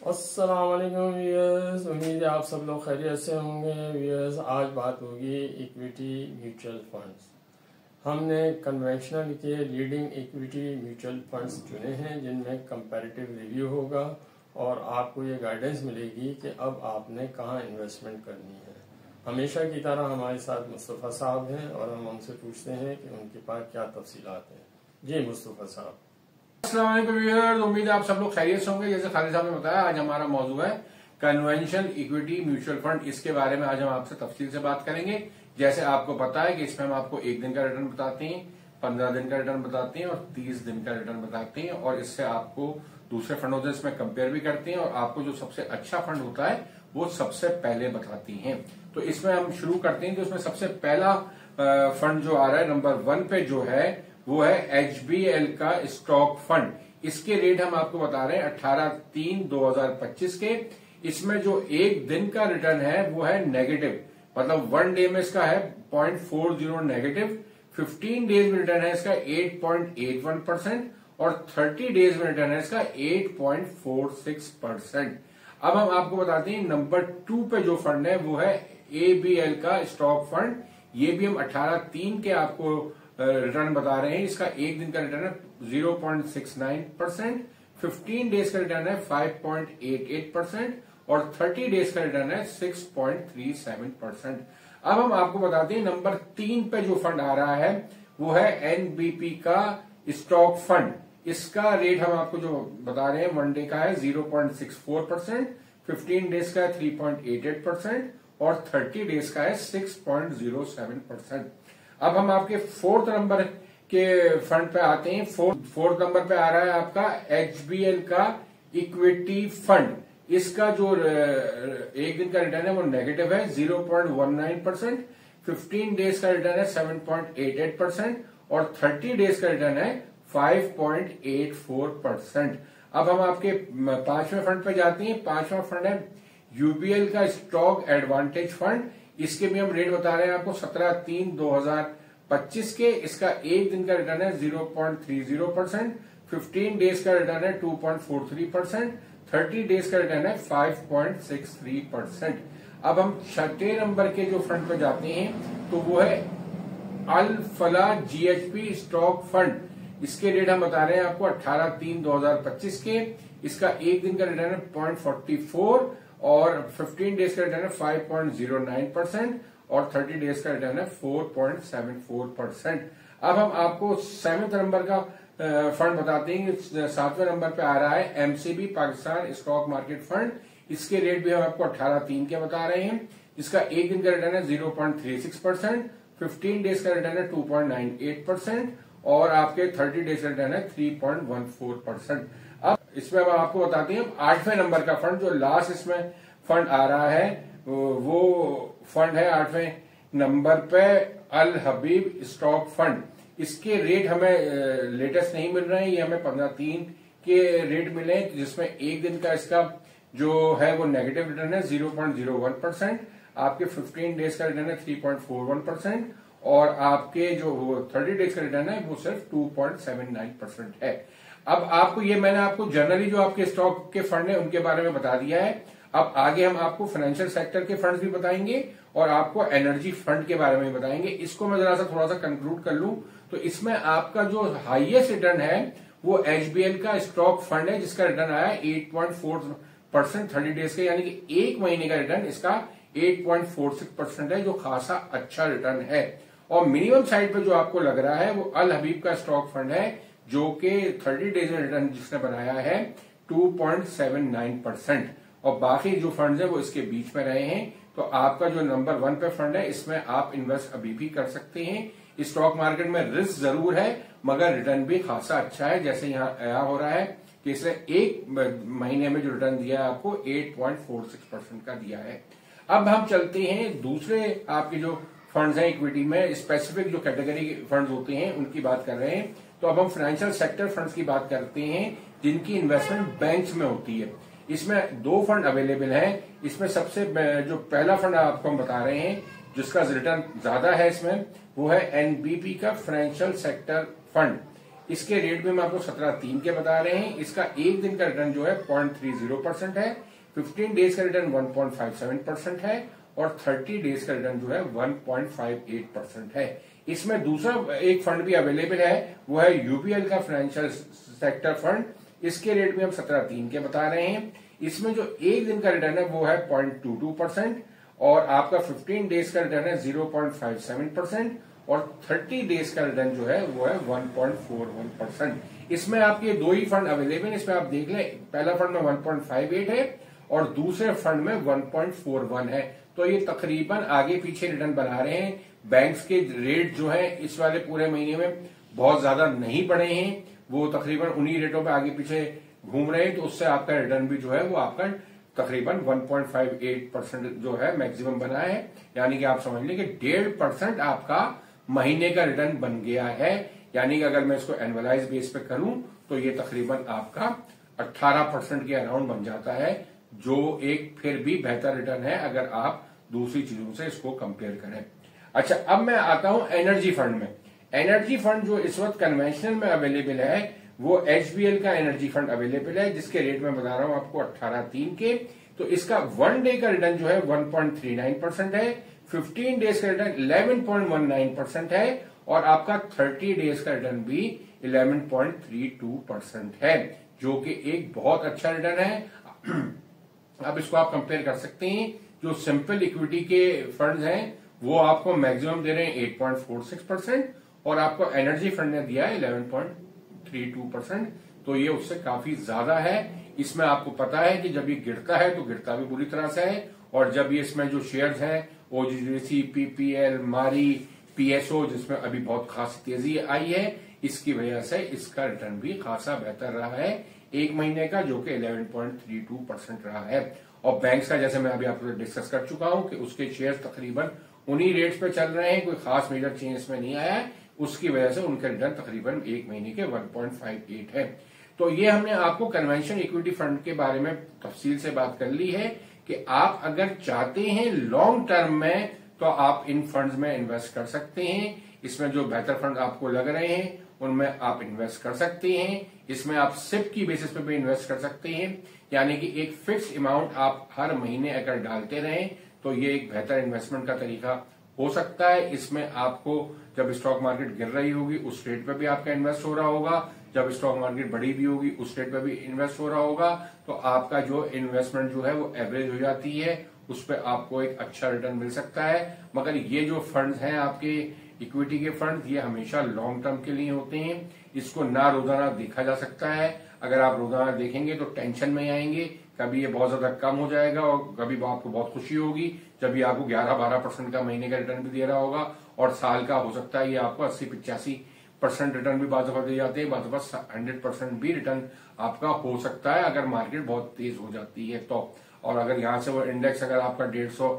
अस्सलाम वालेकुम व्यूअर्स, उम्मीद है आप सब लोग खैरियत से होंगे। व्यूअर्स, आज बात होगी इक्विटी म्यूचुअल फंड्स। हमने कन्वेंशनल के लीडिंग इक्विटी म्यूचुअल फंड्स चुने हैं जिनमें कंपैरेटिव रिव्यू होगा और आपको ये गाइडेंस मिलेगी कि अब आपने कहाँ इन्वेस्टमेंट करनी है। हमेशा की तरह हमारे साथ मुस्तफ़ा साहब हैं और हम उनसे पूछते हैं कि उनके पास क्या तफसीलात हैं। जी मुस्तफ़ा साहब। अस्सलाम वालेकुम व्यूअर्स, उम्मीद है आप सब लोग खैरियत से होंगे। जैसे खालिद साहब ने बताया, आज हमारा मौजू है कन्वेंशनल इक्विटी म्यूचुअल फंड। इसके बारे में आज हम आपसे तफसील से बात करेंगे। जैसे आपको पता है कि इसमें हम आपको 1 दिन का रिटर्न बताते हैं, 15 दिन का रिटर्न बताते हैं और 30 दिन का रिटर्न बताते हैं, और इससे आपको दूसरे फंडों से इसमें कंपेयर भी करते हैं और आपको जो सबसे अच्छा फंड होता है वो सबसे पहले बताती हैं। तो इसमें हम शुरू करते हैं। तो इसमें सबसे पहला फंड जो आ रहा है नंबर 1 पे जो है वो है HBL का स्टॉक फंड। इसके रेट हम आपको बता रहे हैं 18/3/2025 के। इसमें जो 1 दिन का रिटर्न है वो है नेगेटिव, मतलब 1 डे में इसका है 0.40 नेगेटिव। 15 डेज में रिटर्न है इसका 8.81% और 30 डेज में रिटर्न है इसका 8.46%। अब हम आपको बताते हैं नंबर 2 पे जो फंड है वो है ABL का स्टॉक फंड। ये भी हम 18/3 के आपको रिटर्न बता रहे हैं। इसका 1 दिन का रिटर्न है 0.69%, 15 डेज का रिटर्न है 5.88% और 30 डेज का रिटर्न है 6.37%। अब हम आपको बताते हैं नंबर 3 पे जो फंड आ रहा है वो है NBP का स्टॉक फंड। इसका रेट हम आपको जो बता रहे हैं 1 डे का है 0.64%, 15 डेज का है 3.88% और 30 डेज का है 6.07%। अब हम आपके 4th नंबर के फंड पे आते हैं। 4th नंबर पे आ रहा है आपका HBL का इक्विटी फंड। इसका जो 1 दिन का रिटर्न है वो नेगेटिव है 0.19%, 15 डेज का रिटर्न है 7.88% और 30 डेज का रिटर्न है 5.84%। अब हम आपके 5वें फंड पे जाते हैं। 5वां फंड है UBL का स्टॉक एडवांटेज फंड। इसके भी हम रेट बता रहे हैं आपको 17/3/2025 के। इसका 1 दिन का रिटर्न है 0.30%, 15 डेज का रिटर्न है 2.43%, 30 डेज का रिटर्न है 5.63%। अब हम 6ठे नंबर के जो फंड पे जाते हैं तो वो है अल फला GHP स्टॉक फंड। इसके रेट हम बता रहे हैं आपको 18/3/2025 के। इसका 1 दिन का रिटर्न है 0.44 और 15 डेज का रिटर्न है 5.09% और 30 डेज का रिटर्न है 4.74%। अब हम आपको 7वें नंबर का फंड बताते हैं। 7वें नंबर पे आ रहा है MCB Pakistan stock market fund. इसके रेट भी हम आपको 18/3 के बता रहे हैं। इसका 1 दिन का रिटर्न है 0.36%, 15 डेज का रिटर्न है 2.98% और आपके 30 डेज का रिटर्न है 3.14%। अब इसमें हम आपको बताते हैं 8वें नंबर का फंड। जो लास्ट इसमें फंड आ रहा है वो फंड है 8वें नंबर पे अल हबीब स्टॉक फंड। इसके रेट हमें लेटेस्ट नहीं मिल रहे हैं, ये हमें 15/3 के रेट मिले हैं, जिसमें 1 दिन का इसका जो है वो नेगेटिव रिटर्न है 0.01%, आपके 15 डेज का रिटर्न है 3.41% और आपके जो 30 डेज का रिटर्न है वो सिर्फ 2.79% है। अब आपको ये मैंने आपको जनरली जो आपके स्टॉक के फंड है उनके बारे में बता दिया है। अब आगे हम आपको फाइनेंशियल सेक्टर के फंड्स भी बताएंगे और आपको एनर्जी फंड के बारे में बताएंगे। इसको मैं जरा सा थोड़ा सा कंक्लूड कर लूं तो इसमें आपका जो हाईएस्ट रिटर्न है वो HBL का स्टॉक फंड है, जिसका रिटर्न आया 8.4% 30 डेज का, यानी कि 1 महीने का रिटर्न इसका 8.46% है, जो खासा अच्छा रिटर्न है। और मिनिमम साइड पे जो आपको लग रहा है वो अल हबीब का स्टॉक फंड है, जो कि 30 डेज में रिटर्न जिसने बनाया है 2.79% और बाकी जो फंड्स है वो इसके बीच में रहे हैं। तो आपका जो नंबर 1 पे फंड है इसमें आप इन्वेस्ट अभी भी कर सकते हैं। स्टॉक मार्केट में रिस्क जरूर है मगर रिटर्न भी खासा अच्छा है। जैसे यहाँ आया हो रहा है कि इसने 1 महीने में जो रिटर्न दिया है आपको 8.46% का दिया है। अब हम चलते हैं दूसरे आपके जो फंड्स हैं इक्विटी में, स्पेसिफिक जो कैटेगरी के फंड्स होते हैं उनकी बात कर रहे हैं। तो अब हम फाइनेंशियल सेक्टर फंड्स की बात करते हैं जिनकी इन्वेस्टमेंट बैंक्स में होती है। इसमें 2 फंड अवेलेबल हैं। इसमें सबसे जो पहला फंड आपको हम बता रहे हैं जिसका रिटर्न ज्यादा है इसमें वो है NBP का फाइनेंशियल सेक्टर फंड। इसके रेट भी हम आपको 17.3 के बता रहे हैं। इसका एक दिन का रिटर्न जो है 0.30% है, 15 डेज का रिटर्न 1.57% है और 30 डेज का रिटर्न जो है 1.58% है। इसमें दूसरा एक फंड भी अवेलेबल है, वो है यूपीएल का फाइनेंशियल सेक्टर फंड। इसके रेट भी हम 17.3 के बता रहे हैं। इसमें जो एक दिन का रिटर्न है वो है 0.22% और आपका 15 डेज का रिटर्न है 0.57% और 30 डेज का रिटर्न जो है वो है 1.41%। इसमें आपके दो ही फंड अवेलेबल है, इसमें आप देख लें, पहला फंड में 1.58 है और दूसरे फंड में 1.41 है। तो ये तकरीबन आगे पीछे रिटर्न बना रहे हैं। बैंक्स के रेट जो है इस वाले पूरे महीने में बहुत ज्यादा नहीं बढ़े हैं, वो तकरीबन उन्हीं रेटों पे आगे पीछे घूम रहे हैं, तो उससे आपका रिटर्न भी जो है वो आपका तकरीबन 1.58% जो है मैक्सिमम बना है। यानी कि आप समझ लें कि 1.5% आपका महीने का रिटर्न बन गया है। यानी कि अगर मैं इसको एनुअलाइज बेस पे करूं तो ये तकरीबन आपका 18% के अराउंड बन जाता है, जो एक फिर भी बेहतर रिटर्न है अगर आप दूसरी चीजों से इसको कंपेयर करें। अच्छा, अब मैं आता हूं एनर्जी फंड में। एनर्जी फंड जो इस वक्त कन्वेंशनल में अवेलेबल है वो एचबीएल का एनर्जी फंड अवेलेबल है, जिसके रेट में बता रहा हूं आपको 18.3 के। तो इसका 1 डे का रिटर्न जो है 1.39% है, 15 डेज का रिटर्न 11.19% है और आपका 30 डेज का रिटर्न भी 11.32% है, जो कि एक बहुत अच्छा रिटर्न है। अब इसको आप कंपेयर कर सकते हैं, जो सिंपल इक्विटी के फंड्स हैं वो आपको मैक्सिमम दे रहे हैं 8.46% और आपको एनर्जी फंड ने दिया है 11.32%। तो ये उससे काफी ज्यादा है। इसमें आपको पता है कि जब ये गिरता है तो गिरता भी बुरी तरह से है, और जब ये इसमें जो शेयर्स हैं ओजीडीसी, पीपीएल, मारी, पीएसओ, जिसमें अभी बहुत खास तेजी आई है, इसकी वजह से इसका रिटर्न भी खासा बेहतर रहा है एक महीने का, जो कि 11.32% रहा है। और बैंक्स का जैसे मैं अभी आपको डिस्कस कर चुका हूं कि उसके शेयर तकरीबन उन्हीं रेट्स पे चल रहे हैं, कोई खास मेजर चेंज इसमें नहीं आया है, उसकी वजह से उनके रिटर्न तकरीबन एक महीने के 1.58 है। तो ये हमने आपको कन्वेंशन इक्विटी फंड के बारे में तफसील से बात कर ली है कि आप अगर चाहते हैं लॉन्ग टर्म में तो आप इन फंड्स में इन्वेस्ट कर सकते हैं। इसमें जो बेहतर फंड आपको लग रहे हैं उनमें आप इन्वेस्ट कर सकते हैं। इसमें आप सिप की बेसिस पे भी इन्वेस्ट कर सकते हैं, यानी कि एक फिक्स अमाउंट आप हर महीने अगर डालते रहें तो ये एक बेहतर इन्वेस्टमेंट का तरीका हो सकता है। इसमें आपको जब स्टॉक मार्केट गिर रही होगी उस रेट पे भी आपका इन्वेस्ट हो रहा होगा, जब स्टॉक मार्केट बढ़ी भी होगी उस रेट पे भी इन्वेस्ट हो रहा होगा, तो आपका जो इन्वेस्टमेंट जो है वो एवरेज हो जाती है, उस पर आपको एक अच्छा रिटर्न मिल सकता है। मगर ये जो फंड्स हैं आपके इक्विटी के फंड, ये हमेशा लॉन्ग टर्म के लिए होते हैं। इसको ना रोजाना देखा जा सकता है। अगर आप रोजाना देखेंगे तो टेंशन में आएंगे, कभी ये बहुत ज्यादा कम हो जाएगा और कभी आपको बहुत खुशी होगी जब ये आपको 11-12% का महीने का रिटर्न भी दे रहा होगा, और साल का हो सकता है ये आपको 80-85% रिटर्न भी बाज़ दफा दे जाते हैं, बाज़ दफा 100% भी रिटर्न आपका हो सकता है अगर मार्केट बहुत तेज हो जाती है तो। और अगर यहाँ से वो इंडेक्स अगर आपका 150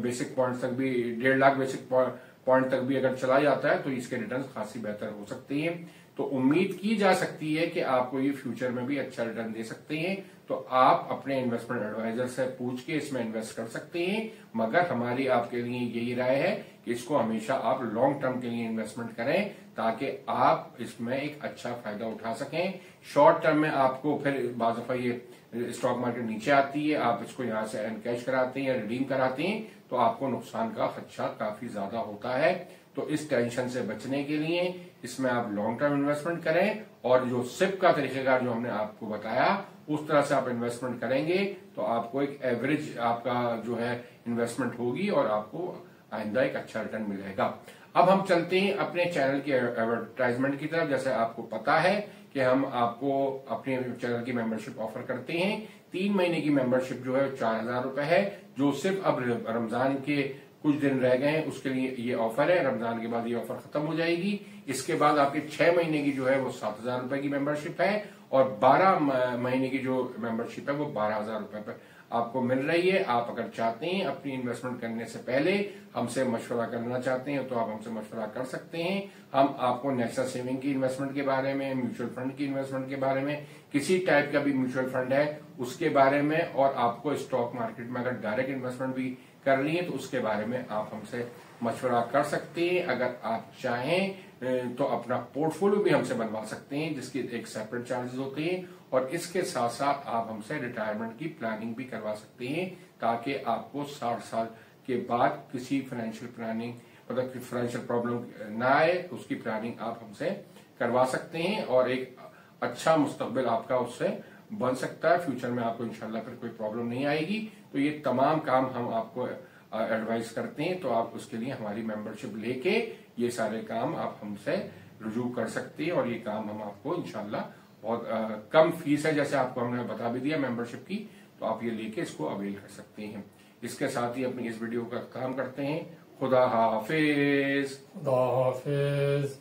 बेसिक पॉइंट तक भी, 1.5 लाख बेसिक पॉइंट तक भी अगर चला जाता है तो इसके रिटर्न खासी बेहतर हो सकते हैं। तो उम्मीद की जा सकती है कि आपको ये फ्यूचर में भी अच्छा रिटर्न दे सकते हैं। तो आप अपने इन्वेस्टमेंट एडवाइजर से पूछ के इसमें इन्वेस्ट कर सकते हैं, मगर हमारी आपके लिए यही राय है कि इसको हमेशा आप लॉन्ग टर्म के लिए इन्वेस्टमेंट करें ताकि आप इसमें एक अच्छा फायदा उठा सकें। शॉर्ट टर्म में आपको फिर बाज़ दफा ये स्टॉक मार्केट नीचे आती है, आप इसको यहाँ से एनकैश कराते हैं या रिडीम कराते हैं तो आपको नुकसान का खदशा काफी ज्यादा होता है। तो इस टेंशन से बचने के लिए इसमें आप लॉन्ग टर्म इन्वेस्टमेंट करें, और जो सिप का तरीकेकार जो हमने आपको बताया उस तरह से आप इन्वेस्टमेंट करेंगे तो आपको एक एवरेज आपका जो है इन्वेस्टमेंट होगी और आपको आइंदा एक अच्छा रिटर्न मिलेगा। अब हम चलते हैं अपने चैनल के एडवर्टाइजमेंट की तरफ। जैसे आपको पता है कि हम आपको अपने चैनल की मेंबरशिप ऑफर करते हैं। 3 महीने की मेंबरशिप जो है 4000 रुपए है, जो सिर्फ अब रमजान के कुछ दिन रह गए हैं उसके लिए ये ऑफर है। रमजान के बाद ये ऑफर खत्म हो जाएगी। इसके बाद आपके 6 महीने की जो है वो 7000 रुपए की मेंबरशिप है, और 12 महीने की जो मेंबरशिप है वो 12000 रुपए पर आपको मिल रही है। आप अगर चाहते हैं अपनी इन्वेस्टमेंट करने से पहले हमसे मशवरा करना चाहते हैं तो आप हमसे मशवरा कर सकते हैं। हम आपको नेक्सा सेविंग की इन्वेस्टमेंट के बारे में, म्यूचुअल फंड की इन्वेस्टमेंट के बारे में, किसी टाइप का भी म्यूचुअल फंड है उसके बारे में, और आपको स्टॉक मार्केट में अगर डायरेक्ट इन्वेस्टमेंट भी करनी है तो उसके बारे में आप हमसे मशवरा कर सकते हैं। अगर आप चाहें तो अपना पोर्टफोलियो भी हमसे बनवा सकते हैं, जिसके एक सेपरेट चार्जेस होते हैं। और इसके साथ साथ आप हमसे रिटायरमेंट की प्लानिंग भी करवा सकते हैं, ताकि आपको 60 साल के बाद किसी फाइनेंशियल प्लानिंग मतलब फाइनेंशियल प्रॉब्लम ना आए, उसकी प्लानिंग आप हमसे करवा सकते हैं और एक अच्छा मुस्तकबिल आपका उससे बन सकता है। फ्यूचर में आपको इंशाल्लाह फिर कोई प्रॉब्लम नहीं आएगी। तो ये तमाम काम हम आपको एडवाइस करते हैं, तो आप उसके लिए हमारी मेंबरशिप लेके ये सारे काम आप हमसे रुजू कर सकते हैं और ये काम हम आपको इंशाल्लाह बहुत कम फीस है, जैसे आपको हमने बता भी दिया मेंबरशिप की, तो आप ये लेके इसको अवेल कर सकते हैं। इसके साथ ही अपनी इस वीडियो का काम करते हैं। खुदा हाफिज। खुदा हाफिज।